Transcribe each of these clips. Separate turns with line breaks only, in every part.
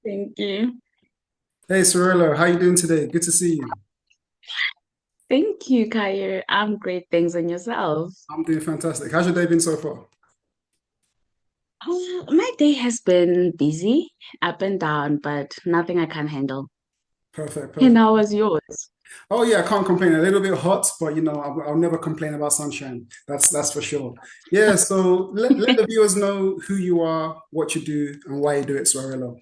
Thank you.
Hey, Tshwarelo, how you doing today? Good to see you.
Thank you, Kayo. I'm great. Thanks on yourself.
I'm doing fantastic. How's your day been so far?
My day has been busy, up and down, but nothing I can't handle.
Perfect,
And
perfect.
how was yours?
Oh yeah, I can't complain. A little bit hot, but I'll never complain about sunshine. That's for sure. Yeah, so let the viewers know who you are, what you do, and why you do it, Tshwarelo.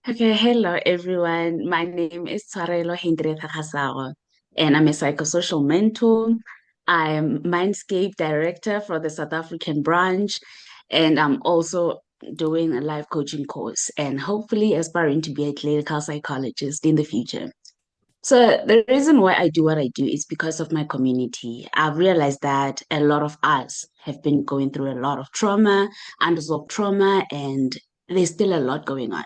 Okay, hello everyone. My name is Tshwarelo Kgasago, and I'm a psychosocial mentor. I'm Mindscape Director for the South African branch, and I'm also doing a life coaching course and hopefully aspiring to be a clinical psychologist in the future. So the reason why I do what I do is because of my community. I've realized that a lot of us have been going through a lot of trauma, unresolved trauma, and there's still a lot going on.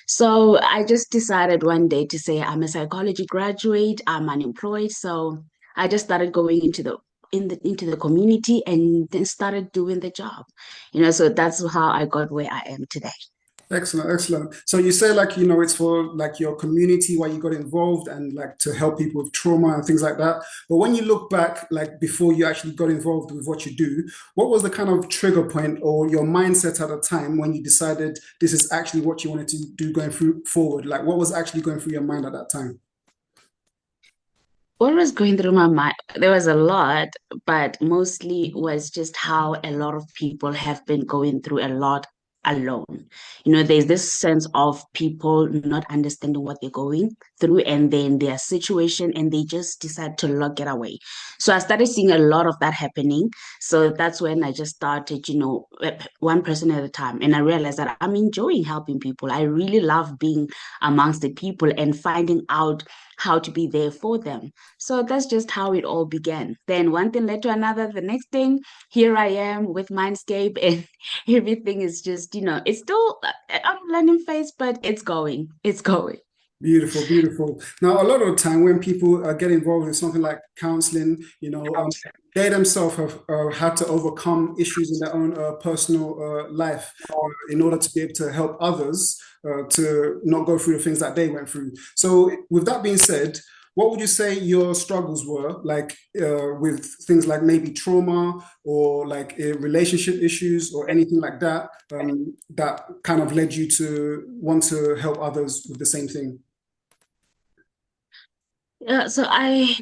So I just decided one day to say I'm a psychology graduate, I'm unemployed, so I just started going into the community and then started doing the job. So that's how I got where I am today.
Excellent, excellent. So you say it's for like your community why you got involved and like to help people with trauma and things like that. But when you look back, like before you actually got involved with what you do, what was the kind of trigger point or your mindset at the time when you decided this is actually what you wanted to do going through forward? Like what was actually going through your mind at that time?
What was going through my mind? There was a lot, but mostly was just how a lot of people have been going through a lot alone. There's this sense of people not understanding what they're going through and then their situation, and they just decide to lock it away. So I started seeing a lot of that happening. So that's when I just started, one person at a time. And I realized that I'm enjoying helping people. I really love being amongst the people and finding out how to be there for them. So that's just how it all began. Then one thing led to another. The next thing, here I am with Mindscape, and everything is just, it's still a learning phase, but it's going. It's going.
Beautiful, beautiful. Now, a lot of the time when people get involved in something like counseling, they themselves have had to overcome issues in their own personal life in order to be able to help others to not go through the things that they went through. So, with that being said, what would you say your struggles were like with things like maybe trauma or like relationship issues or anything like that that kind of led you to want to help others with the same thing?
So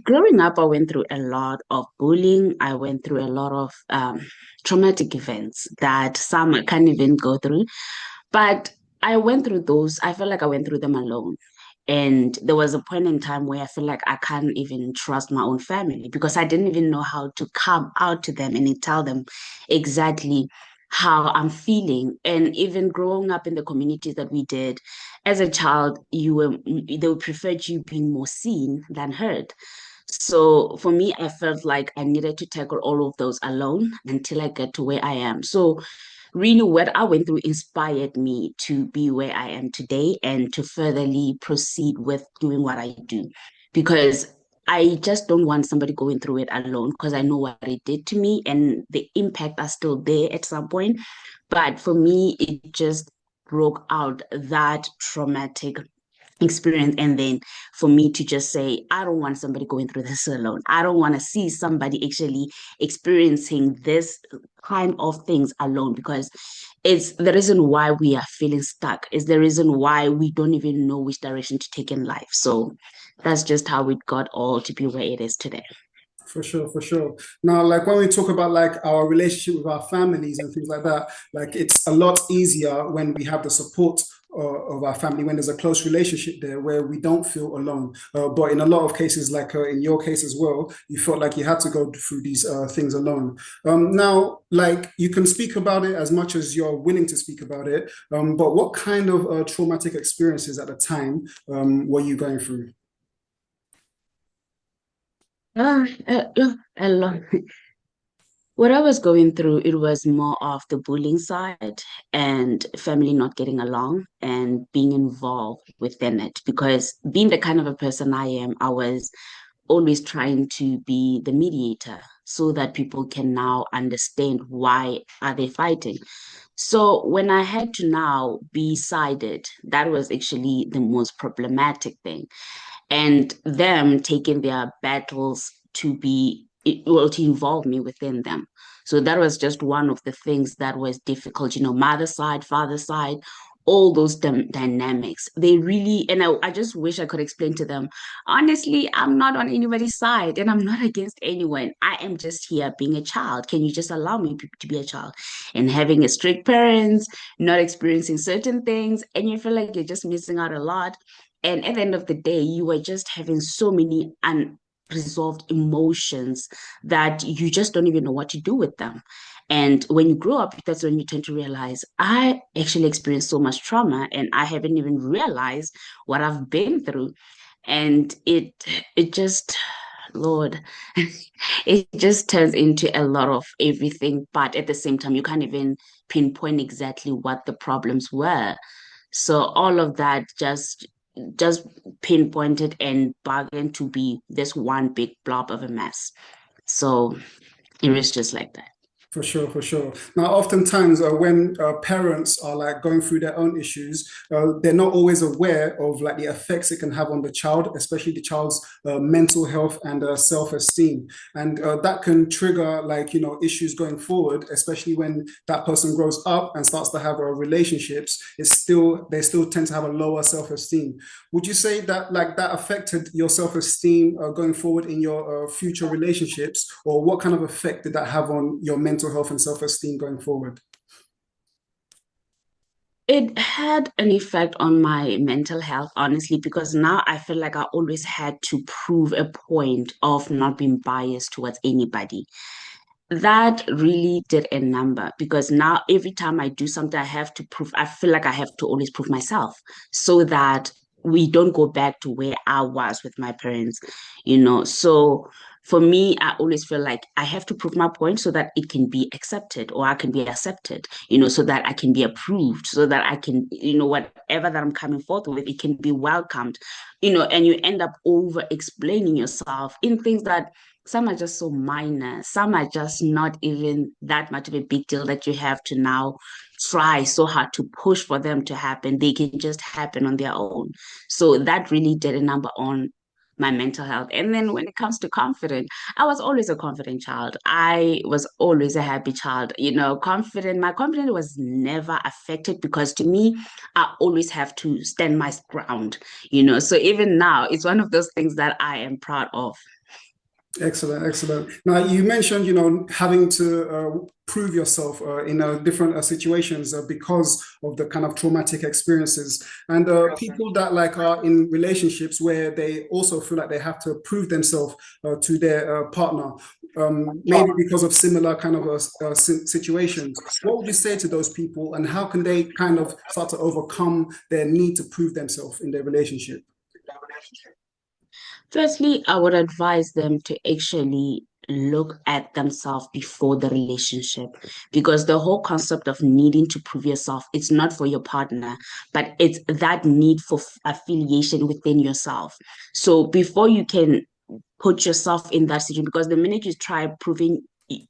growing up, I went through a lot of bullying. I went through a lot of traumatic events that some I can't even go through. But I went through those. I felt like I went through them alone. And there was a point in time where I feel like I can't even trust my own family because I didn't even know how to come out to them and tell them exactly how I'm feeling. And even growing up in the communities that we did, as a child, they would prefer you being more seen than heard. So for me, I felt like I needed to tackle all of those alone until I get to where I am. So really what I went through inspired me to be where I am today and to furtherly proceed with doing what I do. Because I just don't want somebody going through it alone because I know what it did to me and the impact are still there at some point. But for me, it just broke out that traumatic experience, and then for me to just say I don't want somebody going through this alone. I don't want to see somebody actually experiencing this kind of things alone, because it's the reason why we are feeling stuck, is the reason why we don't even know which direction to take in life. So that's just how it got all to be where it is today.
For sure, for sure. Now, like when we talk about like our relationship with our families and things like that, like it's a lot easier when we have the support of our family, when there's a close relationship there where we don't feel alone. But in a lot of cases, like in your case as well, you felt like you had to go through these things alone. Now, like you can speak about it as much as you're willing to speak about it, but what kind of traumatic experiences at the time were you going through?
A lot. What I was going through, it was more of the bullying side and family not getting along and being involved within it. Because being the kind of a person I am, I was always trying to be the mediator so that people can now understand why are they fighting. So when I had to now be sided, that was actually the most problematic thing. And them taking their battles to be, well, to involve me within them. So that was just one of the things that was difficult, mother side, father side, all those dynamics. They really, and I just wish I could explain to them, honestly, I'm not on anybody's side and I'm not against anyone. I am just here being a child. Can you just allow me to be a child? And having a strict parents, not experiencing certain things, and you feel like you're just missing out a lot. And at the end of the day, you were just having so many unresolved emotions that you just don't even know what to do with them. And when you grow up, that's when you tend to realize I actually experienced so much trauma and I haven't even realized what I've been through. And it just, Lord, it just turns into a lot of everything. But at the same time, you can't even pinpoint exactly what the problems were. So all of that just pinpointed and bargained to be this one big blob of a mess. So it was just like that.
For sure, for sure. Now, oftentimes when parents are like going through their own issues, they're not always aware of like the effects it can have on the child, especially the child's mental health and self-esteem, and that can trigger like issues going forward, especially when that person grows up and starts to have relationships. They still tend to have a lower self-esteem. Would you say that like that affected your self-esteem going forward in your future relationships, or what kind of effect did that have on your mental health and self-esteem going forward?
It had an effect on my mental health, honestly, because now I feel like I always had to prove a point of not being biased towards anybody. That really did a number because now every time I do something, I have to prove, I feel like I have to always prove myself so that we don't go back to where I was with my parents. So for me, I always feel like I have to prove my point so that it can be accepted or I can be accepted, so that I can be approved, so that I can, whatever that I'm coming forth with, it can be welcomed, and you end up over explaining yourself in things that some are just so minor, some are just not even that much of a big deal that you have to now try so hard to push for them to happen. They can just happen on their own. So that really did a number on my mental health. And then when it comes to confidence, I was always a confident child. I was always a happy child, confident. My confidence was never affected because to me, I always have to stand my ground. So even now, it's one of those things that I am proud of.
Excellent, excellent. Now, you mentioned, having to prove yourself in different situations because of the kind of traumatic experiences, and people that like are in relationships where they also feel like they have to prove themselves to their partner, maybe because of similar kind of situations. What would you say to those people, and how can they kind of start to overcome their need to prove themselves in their relationship?
Firstly, I would advise them to actually look at themselves before the relationship because the whole concept of needing to prove yourself, it's not for your partner, but it's that need for affiliation within yourself. So before you can put yourself in that situation, because the minute you try proving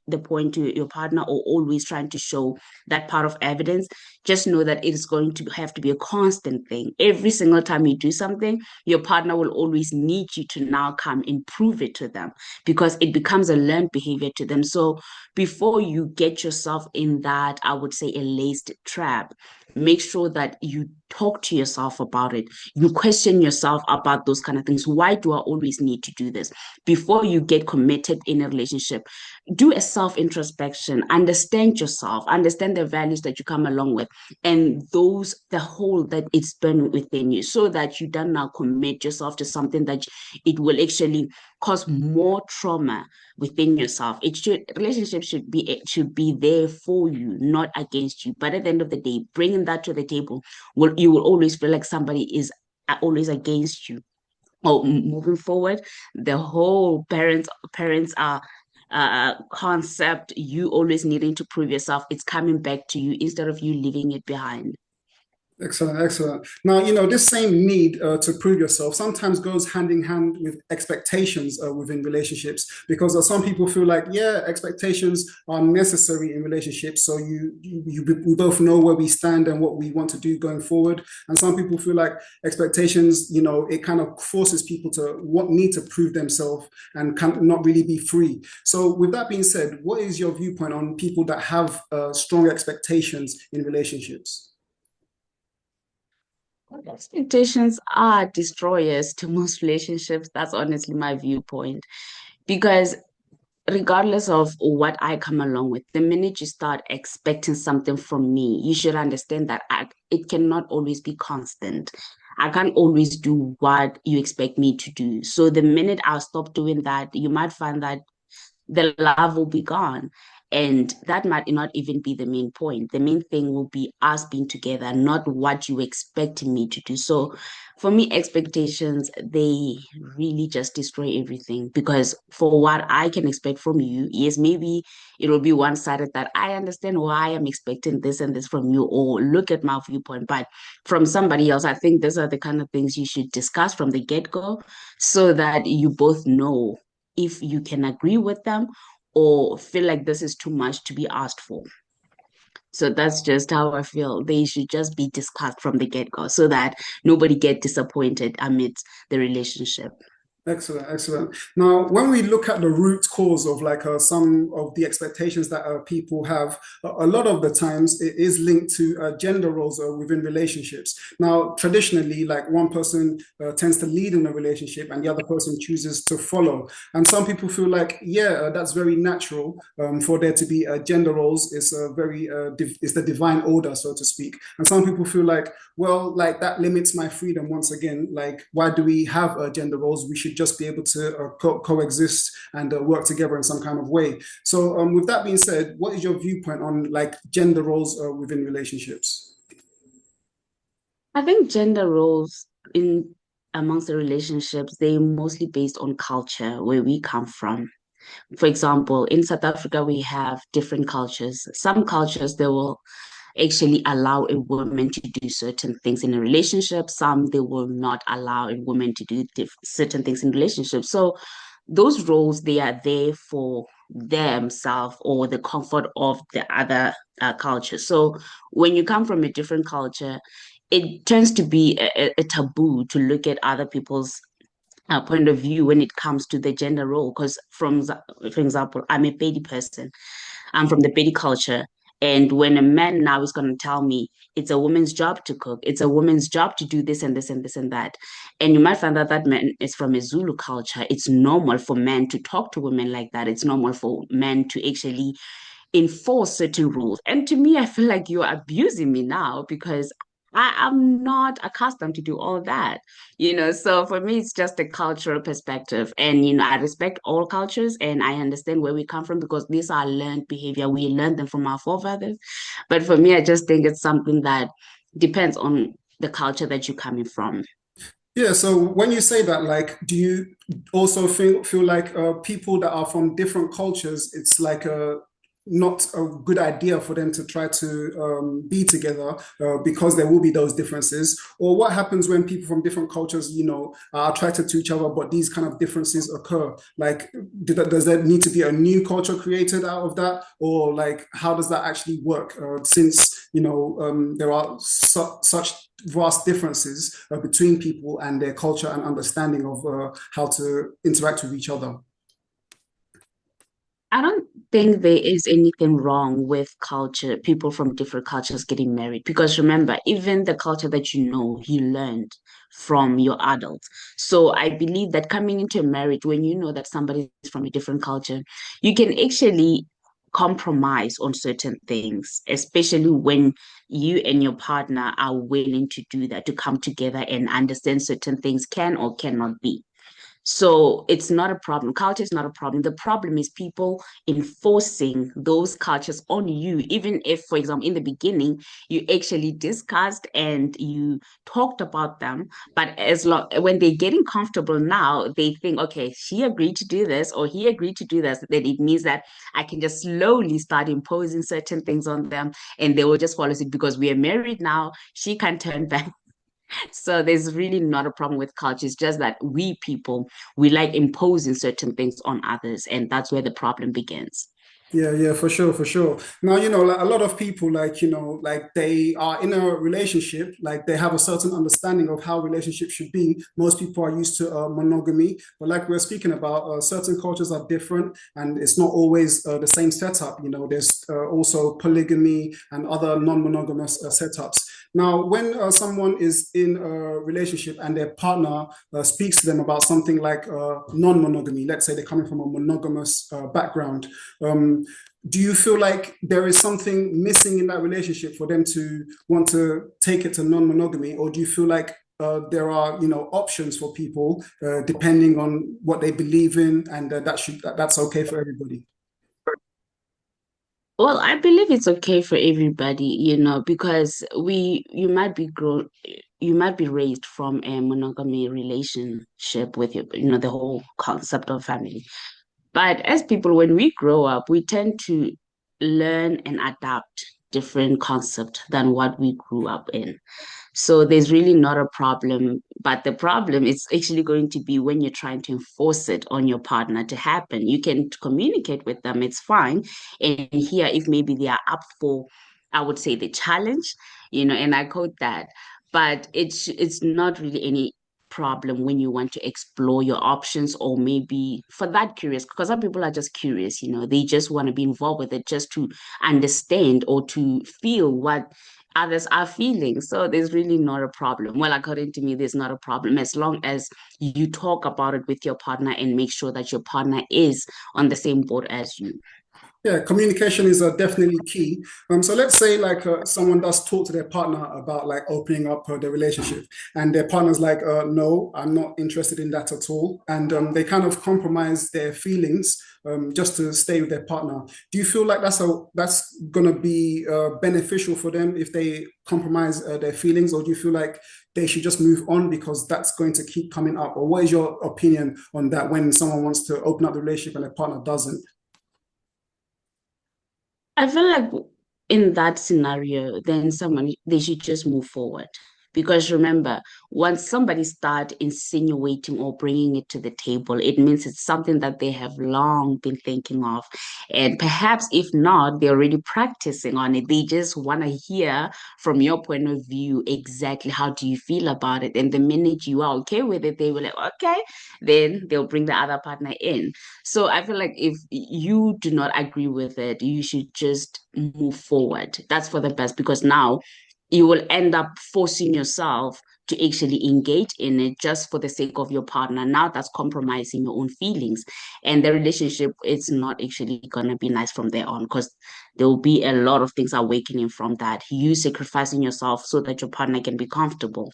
the point to your partner or always trying to show that part of evidence, just know that it is going to have to be a constant thing. Every single time you do something, your partner will always need you to now come and prove it to them because it becomes a learned behavior to them. So before you get yourself in that, I would say, a laced trap, make sure that you talk to yourself about it. You question yourself about those kind of things. Why do I always need to do this? Before you get committed in a relationship, do a self introspection, understand yourself, understand the values that you come along with, and the whole that it's been within you, so that you don't now commit yourself to something that it will actually cause more trauma within yourself. Relationship should be there for you, not against you. But at the end of the day, bringing that to the table, you will always feel like somebody is always against you. Or moving forward, the whole parents are concept, you always needing to prove yourself, it's coming back to you instead of you leaving it behind.
Excellent, excellent. Now, this same need to prove yourself sometimes goes hand in hand with expectations within relationships, because some people feel like, yeah, expectations are necessary in relationships. So we both know where we stand and what we want to do going forward. And some people feel like expectations, it kind of forces people to need to prove themselves and can not really be free. So, with that being said, what is your viewpoint on people that have strong expectations in relationships?
Expectations are destroyers to most relationships. That's honestly my viewpoint. Because regardless of what I come along with, the minute you start expecting something from me, you should understand that it cannot always be constant. I can't always do what you expect me to do. So the minute I'll stop doing that, you might find that the love will be gone. And that might not even be the main point. The main thing will be us being together, not what you expecting me to do. So for me, expectations, they really just destroy everything, because for what I can expect from you, yes, maybe it will be one-sided, that I understand why I'm expecting this and this from you, or look at my viewpoint. But from somebody else, I think these are the kind of things you should discuss from the get-go, so that you both know if you can agree with them or feel like this is too much to be asked for. So that's just how I feel. They should just be discussed from the get-go, so that nobody get disappointed amidst the relationship.
Excellent, excellent. Now, when we look at the root cause of like some of the expectations that people have, a lot of the times it is linked to gender roles within relationships. Now, traditionally, like one person tends to lead in a relationship and the other person chooses to follow. And some people feel like, yeah, that's very natural for there to be gender roles. It's a very, it's the divine order, so to speak. And some people feel like, well, like that limits my freedom once again. Like, why do we have gender roles? We should just be able to coexist and work together in some kind of way. So, with that being said, what is your viewpoint on like gender roles within relationships?
I think gender roles in amongst the relationships, they mostly based on culture, where we come from. For example, in South Africa, we have different cultures. Some cultures, they will actually allow a woman to do certain things in a relationship. Some, they will not allow a woman to do certain things in relationships. So those roles, they are there for themselves or the comfort of the other culture. So when you come from a different culture, it tends to be a taboo to look at other people's point of view when it comes to the gender role. Because for example, I'm a Pedi person. I'm from the Pedi culture. And when a man now is going to tell me it's a woman's job to cook, it's a woman's job to do this and this and this and that. And you might find that that man is from a Zulu culture. It's normal for men to talk to women like that. It's normal for men to actually enforce certain rules. And to me, I feel like you're abusing me now, because I am not accustomed to do all that, So for me, it's just a cultural perspective. And, I respect all cultures and I understand where we come from, because these are learned behavior. We learned them from our forefathers. But for me, I just think it's something that depends on the culture that you're coming from.
Yeah, so when you say that, like, do you also feel like people that are from different cultures, it's like a not a good idea for them to try to be together because there will be those differences? Or what happens when people from different cultures, are attracted to each other, but these kind of differences occur? Like, does there need to be a new culture created out of that, or like, how does that actually work? Since there are such vast differences between people and their culture and understanding of how to interact with each other.
I don't think there is anything wrong with culture, people from different cultures getting married. Because remember, even the culture that you learned from your adults. So I believe that coming into a marriage, when you know that somebody is from a different culture, you can actually compromise on certain things, especially when you and your partner are willing to do that, to come together and understand certain things can or cannot be. So it's not a problem. Culture is not a problem. The problem is people enforcing those cultures on you, even if, for example, in the beginning, you actually discussed and you talked about them. But as long when they're getting comfortable now, they think, okay, she agreed to do this or he agreed to do this, then it means that I can just slowly start imposing certain things on them and they will just follow it because we are married now. She can turn back. So there's really not a problem with culture. It's just that we people, we like imposing certain things on others, and that's where the problem begins.
Yeah, yeah, for sure, for sure. Now, like a lot of people, like they are in a relationship, like they have a certain understanding of how relationships should be. Most people are used to monogamy, but like we're speaking about, certain cultures are different, and it's not always the same setup. There's also polygamy and other non-monogamous setups. Now, when someone is in a relationship and their partner speaks to them about something like non-monogamy, let's say they're coming from a monogamous background. Do you feel like there is something missing in that relationship for them to want to take it to non-monogamy, or do you feel like there are options for people depending on what they believe in, and that's okay for everybody?
Well, I believe it's okay for everybody, because you might be raised from a monogamy relationship with the whole concept of family. But as people, when we grow up, we tend to learn and adapt different concept than what we grew up in. So there's really not a problem. But the problem is actually going to be when you're trying to enforce it on your partner to happen. You can communicate with them, it's fine. And here, if maybe they are up for, I would say, the challenge, and I quote that. But it's not really any problem when you want to explore your options or maybe for that curious because some people are just curious, they just want to be involved with it just to understand or to feel what others are feeling. So there's really not a problem. Well, according to me, there's not a problem as long as you talk about it with your partner and make sure that your partner is on the same boat as you.
Yeah, communication is definitely key. So let's say like someone does talk to their partner about like opening up their relationship, and their partner's like, "No, I'm not interested in that at all," and they kind of compromise their feelings just to stay with their partner. Do you feel like that's gonna be beneficial for them if they compromise their feelings, or do you feel like they should just move on because that's going to keep coming up? Or what is your opinion on that when someone wants to open up the relationship and their partner doesn't?
I feel like in that scenario, then someone they should just move forward. Because remember, once somebody start insinuating or bringing it to the table, it means it's something that they have long been thinking of. And perhaps if not, they're already practicing on it. They just want to hear from your point of view exactly how do you feel about it. And the minute you are okay with it, they will like, okay, then they'll bring the other partner in. So I feel like if you do not agree with it, you should just move forward. That's for the best because now you will end up forcing yourself to actually engage in it just for the sake of your partner. Now that's compromising your own feelings. And the relationship it's not actually gonna be nice from there on because there will be a lot of things awakening from that. You sacrificing yourself so that your partner can be comfortable.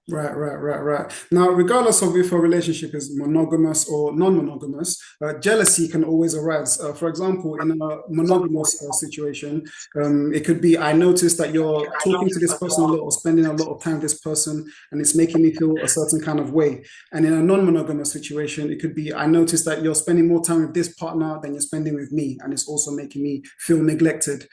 Right, right, right, right. Now, regardless of if a relationship is monogamous or non-monogamous, jealousy can always arise. For example, in a monogamous situation, it could be, I noticed that you're talking to this person a lot or spending a lot of time with this person, and it's making me feel a certain kind of way. And in a non-monogamous situation, it could be, I noticed that you're spending more time with this partner than you're spending with me, and it's also making me feel neglected.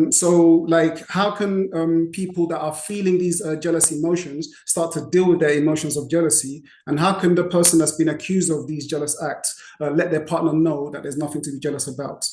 So, like, how can people that are feeling these jealous emotions start to deal with their emotions of jealousy? And how can the person that's been accused of these jealous acts let their partner know that there's nothing to be jealous about?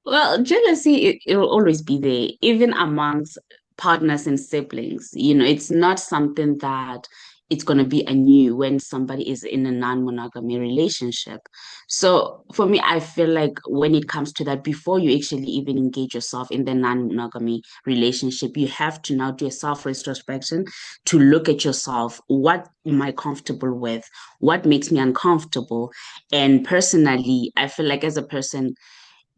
Well, jealousy, it'll always be there, even amongst partners and siblings. It's not something that it's going to be anew when somebody is in a non-monogamy relationship. So for me, I feel like when it comes to that, before you actually even engage yourself in the non-monogamy relationship, you have to now do a self-retrospection to look at yourself. What am I comfortable with? What makes me uncomfortable? And personally, I feel like as a person,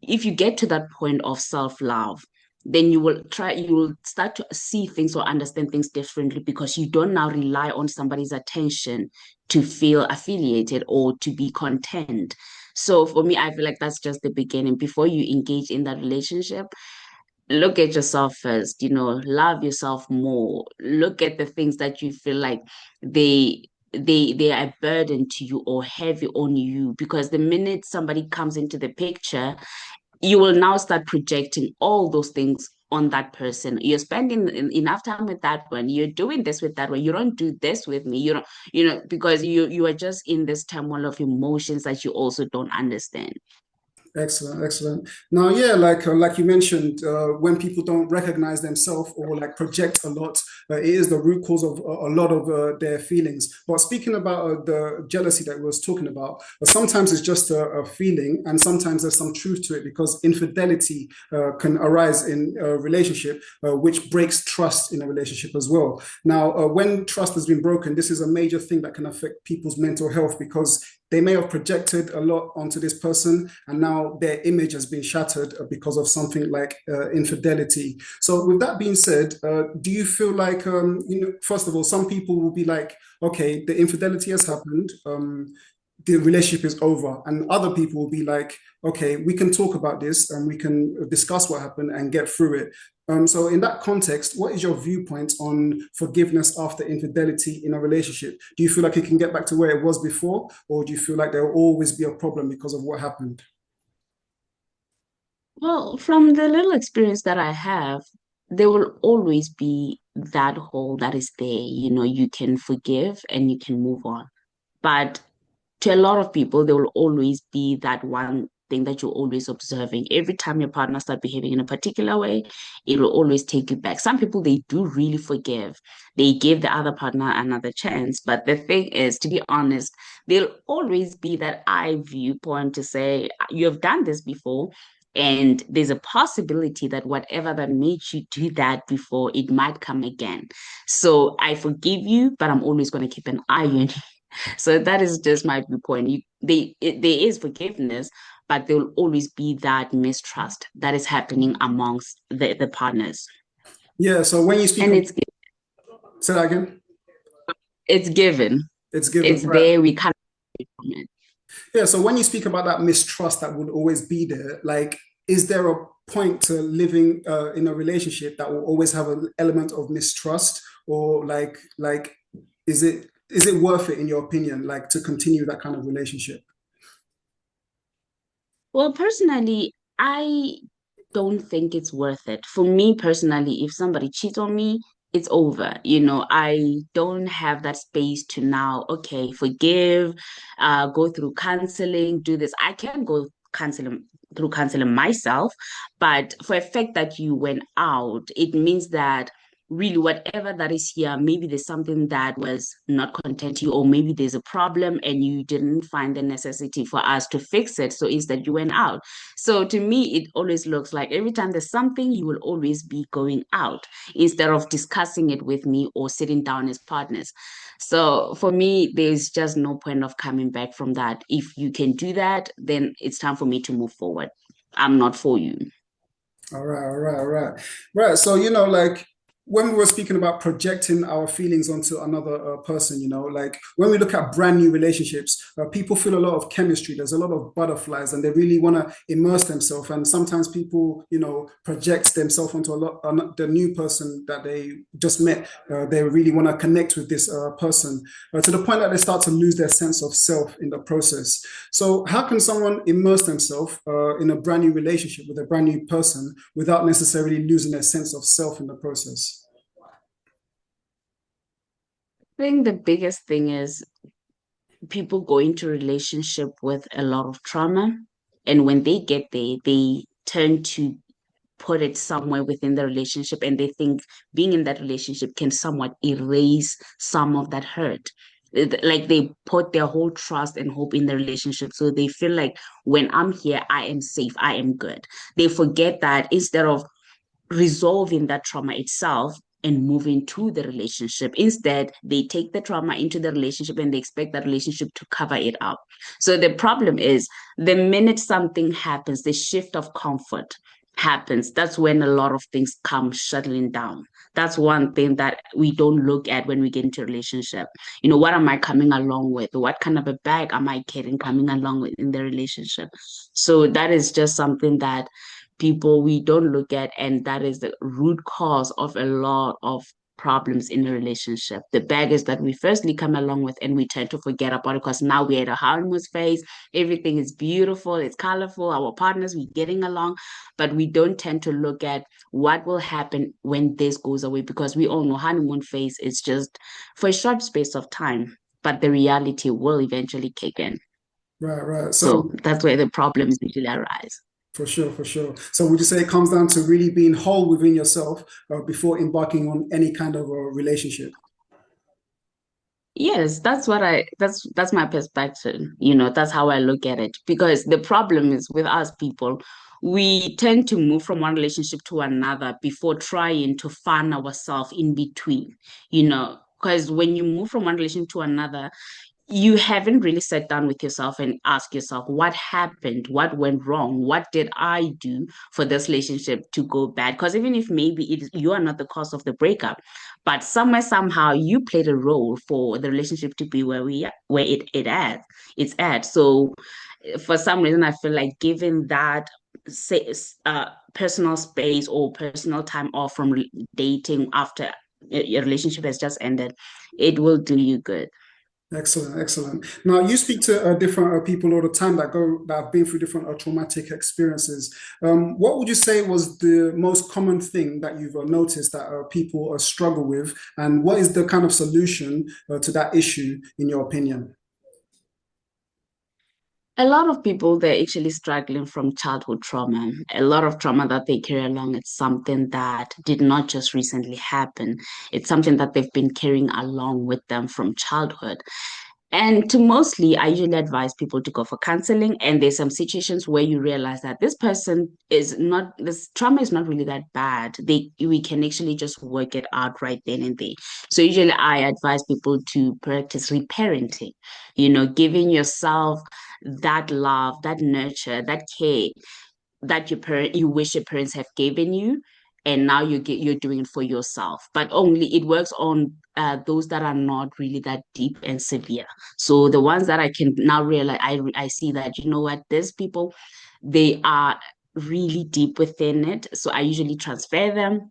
if you get to that point of self love, then you will start to see things or understand things differently because you don't now rely on somebody's attention to feel affiliated or to be content. So for me, I feel like that's just the beginning. Before you engage in that relationship, look at yourself first, love yourself more. Look at the things that you feel like they are a burden to you or heavy on you, because the minute somebody comes into the picture, you will now start projecting all those things on that person. You're spending enough time with that one. You're doing this with that one. You don't do this with me. You don't, because you are just in this turmoil of emotions that you also don't understand.
Excellent, excellent. Now, yeah, like you mentioned, when people don't recognize themselves or like project a lot, it is the root cause of a lot of their feelings. But speaking about the jealousy that we was talking about, sometimes it's just a feeling, and sometimes there's some truth to it because infidelity can arise in a relationship, which breaks trust in a relationship as well. Now, when trust has been broken, this is a major thing that can affect people's mental health because they may have projected a lot onto this person and now their image has been shattered because of something like infidelity. So with that being said, do you feel like, first of all, some people will be like, okay, the infidelity has happened, the relationship is over, and other people will be like, okay, we can talk about this and we can discuss what happened and get through it. So in that context, what is your viewpoint on forgiveness after infidelity in a relationship? Do you feel like it can get back to where it was before, or do you feel like there will always be a problem because of what happened?
Well, from the little experience that I have, there will always be that hole that is there. You can forgive and you can move on. But to a lot of people, there will always be that one thing that you're always observing. Every time your partner start behaving in a particular way, it will always take you back. Some people, they do really forgive. They give the other partner another chance. But the thing is, to be honest, there'll always be that I viewpoint to say, you have done this before. And there's a possibility that whatever that made you do that before, it might come again. So I forgive you, but I'm always going to keep an eye on you. So that is just my viewpoint. There is forgiveness, but there will always be that mistrust that is happening amongst the partners.
Yeah, so when you speak
And
of, say that again,
it's given.
it's given,
It's
right?
there. We can't get from it.
Yeah, so when you speak about that mistrust that would always be there, like, is there a point to living in a relationship that will always have an element of mistrust, or like, is it worth it in your opinion, like, to continue that kind of relationship?
Well, personally, I don't think it's worth it. For me personally, if somebody cheats on me, it's over. I don't have that space to now, okay, forgive, go through counseling, do this. I can go counseling through counseling myself, but for a fact that you went out, it means that really whatever that is here, maybe there's something that was not content to you, or maybe there's a problem and you didn't find the necessity for us to fix it, so instead you went out. So to me, it always looks like every time there's something, you will always be going out instead of discussing it with me or sitting down as partners. So for me, there's just no point of coming back from that. If you can do that, then it's time for me to move forward. I'm not for you.
All right, all right, all right. Right. So, like when we were speaking about projecting our feelings onto another person, like when we look at brand new relationships, people feel a lot of chemistry. There's a lot of butterflies and they really want to immerse themselves. And sometimes people, project themselves onto the new person that they just met. They really want to connect with this person to the point that they start to lose their sense of self in the process. So, how can someone immerse themselves in a brand new relationship with a brand new person without necessarily losing their sense of self in the process?
I think the biggest thing is people go into relationship with a lot of trauma, and when they get there, they tend to put it somewhere within the relationship, and they think being in that relationship can somewhat erase some of that hurt. Like they put their whole trust and hope in the relationship, so they feel like when I'm here, I am safe, I am good. They forget that instead of resolving that trauma itself and moving to the relationship. Instead, they take the trauma into the relationship and they expect that relationship to cover it up. So the problem is the minute something happens, the shift of comfort. happens, that's when a lot of things come shuttling down. That's one thing that we don't look at when we get into a relationship. What am I coming along with? What kind of a bag am I carrying coming along with in the relationship? So that is just something that people we don't look at, and that is the root cause of a lot of problems in a relationship. The baggage that we firstly come along with, and we tend to forget about it because now we're at a honeymoon phase. Everything is beautiful, it's colorful, our partners, we're getting along, but we don't tend to look at what will happen when this goes away, because we all know honeymoon phase is just for a short space of time, but the reality will eventually kick in.
Right, right.
So
So
that's where the problems usually arise.
for sure, for sure. So would you say it comes down to really being whole within yourself before embarking on any kind of a relationship?
Yes, that's my perspective. That's how I look at it. Because the problem is with us people, we tend to move from one relationship to another before trying to find ourselves in between, because when you move from one relationship to another, you haven't really sat down with yourself and asked yourself what happened, what went wrong, what did I do for this relationship to go bad? Because even if maybe you are not the cause of the breakup, but somewhere somehow you played a role for the relationship to be where it's at. So for some reason, I feel like giving that say personal space or personal time off from dating after your relationship has just ended, it will do you good.
Excellent, excellent. Now, you speak to different people all the time that have been through different traumatic experiences. What would you say was the most common thing that you've noticed that people struggle with, and what is the kind of solution to that issue, in your opinion?
A lot of people, they're actually struggling from childhood trauma. A lot of trauma that they carry along, it's something that did not just recently happen. It's something that they've been carrying along with them from childhood. And to mostly, I usually advise people to go for counseling. And there's some situations where you realize that this trauma is not really that bad. We can actually just work it out right then and there. So usually I advise people to practice reparenting, giving yourself that love, that nurture, that care that you wish your parents have given you, and now you're doing it for yourself. But only it works on those that are not really that deep and severe. So the ones that I can now realize, I see that, you know what, these people, they are really deep within it. So I usually transfer them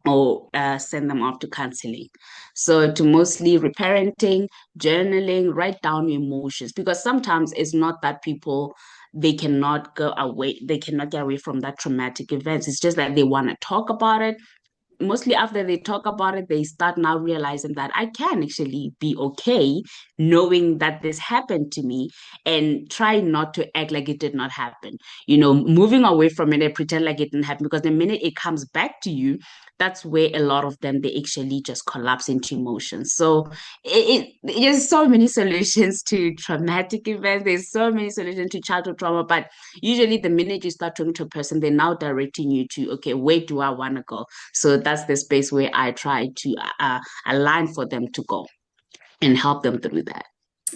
or send them off to counseling. So to mostly reparenting, journaling, write down your emotions, because sometimes it's not that people they cannot get away from that traumatic events. It's just that they want to talk about it. Mostly after they talk about it, they start now realizing that I can actually be okay knowing that this happened to me, and try not to act like it did not happen. Moving away from it and pretend like it didn't happen, because the minute it comes back to you, that's where a lot of them, they actually just collapse into emotions. So there's so many solutions to traumatic events. There's so many solutions to childhood trauma, but usually the minute you start talking to a person, they're now directing you to, okay, where do I want to go? So that's the space where I try to align for them to go and help them through that.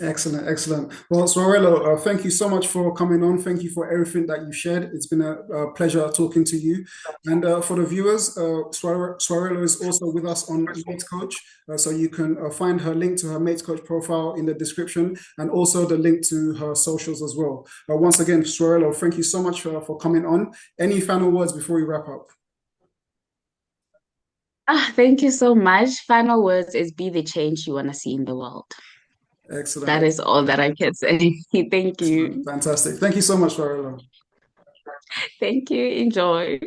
Excellent, excellent. Well, Tshwarelo, thank you so much for coming on. Thank you for everything that you shared. It's been a pleasure talking to you. And for the viewers, Tshwarelo is also with us on Mates Coach. So you can find her link to her Mates Coach profile in the description, and also the link to her socials as well. Once again, Tshwarelo, thank you so much for coming on. Any final words before we wrap up?
Thank you so much. Final words is be the change you want to see in the world. That
Excellent,
is all that I can say. Thank
excellent,
you.
fantastic. Thank you so much, Tshwarelo.
Thank you. Enjoy.